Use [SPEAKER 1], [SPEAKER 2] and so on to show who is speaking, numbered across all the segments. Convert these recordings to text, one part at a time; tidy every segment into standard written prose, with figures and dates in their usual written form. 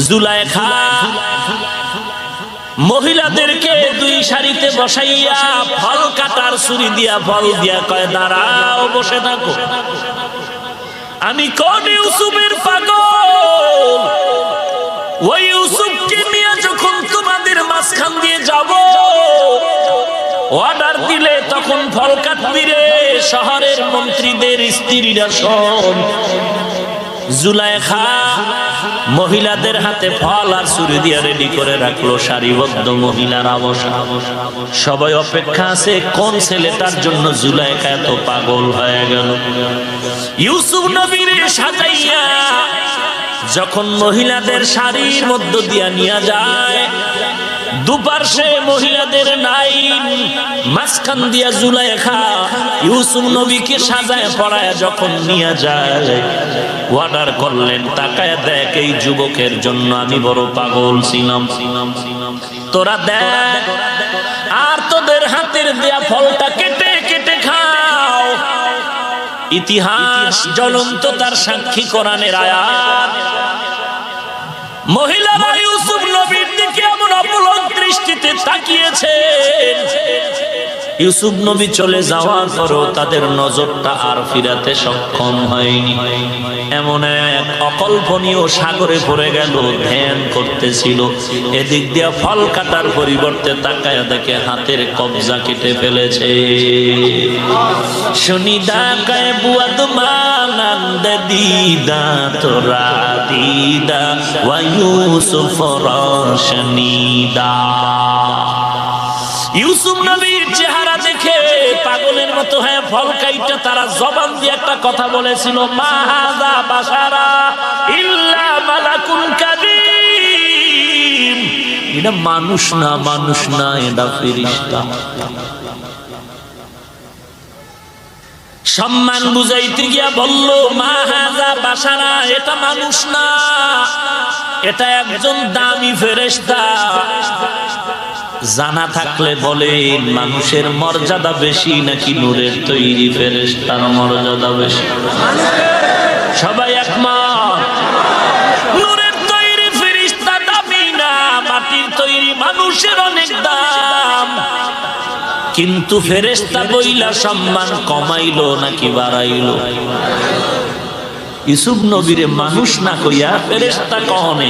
[SPEAKER 1] জুলাইখা মহিলাদেরকে দুই সারিতে বসাইয়া ফল কাটার ছুরি দিয়া ফল দিয়া কয় দাঁড়াও, বসে থাকো, আমি কোন ইউসুফের পাগল, ওই ইউসুফকে নিয়ে যখন তোমাদের মাঝখান দিয়ে যাব, অর্ডার দিলে তখন ফল কাটবি রে। শহরের মন্ত্রীদের স্ত্রীরা সব জুলাইখা মহিলাদের হাতে ফল আর ছুরি দিয়ে রেডি করে রাখলো, সারিবদ্ধ মহিলারা বসা, সবাই অপেক্ষা আছে কোন ছেলেটার জন্য জুলাইখা এত পাগল হয়ে গেল। ইউসুফ নবীর সাজাইয়া যখন মহিলাদের সারির মধ্য দিয়া নিয়ে যায়, দুপার্শ্বে মহিলাদের লাইন, মাঝখান দিয়া জুলাইখা ইউসুফ নবীকে সাজায় পড়ায় যখন নিয়ে যায়, অর্ডার করলেন তাকায় দেখ এই যুবকের জন্য আমি বড় পাগল ছিলাম, তোরা দেখ আর তোদের হাতের দেয়া ফলটা কেটে কেটে খাও। ইতিহাস জ্বলন্ত তার সাক্ষী, কোরআনের আয়াত। মহিলারা ইউসুফ নবীর দিকে এমন অপলক দৃষ্টিতে তাকিয়েছেন, ইউসুফ নবী চলে যাওয়ার পরও তাদের নজরটা আর ফিরাতে সক্ষম হয়নি। এমন এক অকল্পনীয় সাগরে পড়ে গেল, ধ্যান করতেছিল, এদিক দিয়ে ফল কাটার পরিবর্তে তাকায় দেখে হাতের কবজা কেটে ফেলেছে। শুনিদা কায় বুয়াদ মানন্দ দিদা তোরা দিদা ওয়া ইউসুফ রশনিদা। ইউসুফ নবীর চেহারা দেখে পাগলের মতো হয়ে ফল কাইটা তারা জবান দিয়ে একটা কথা বলেছিল, মা হাযা বাশারা ইল্লা মালাকুন কারীম, এটা মানুষ না, মানুষ না, এটা ফেরেশতা। সম্মান বুঝাইতে গিয়া বলল, মা হাযা বাশারা, এটা মানুষ না, এটা একজন দামি ফেরেশতা। জানা থাকলে বলেন মানুষের মর্যাদা বেশি নাকি নূরের তৈরি ফেরেশতার মর্যাদা বেশি? সবাই একমত, নূরের তৈরি ফেরেশতা দামি না, মাটির তৈরি মানুষের অনেক দাম। কিন্তু ফেরেশতা বইলা সম্মান কমাইলো নাকি বাড়াইলো? ইউসুফ নবীরে মানুষ না কইয়া ফেরেশতা কহনে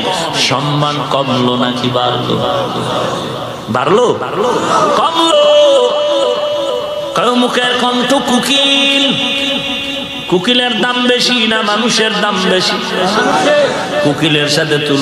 [SPEAKER 1] সম্মান কমলো নাকি বাড়লো? বাড়লো, কমলো? মুখের কণ্ঠ কুকিল, কুকিলের দাম বেশি না মানুষের দাম বেশি? কুকিলের সাথে তুলনা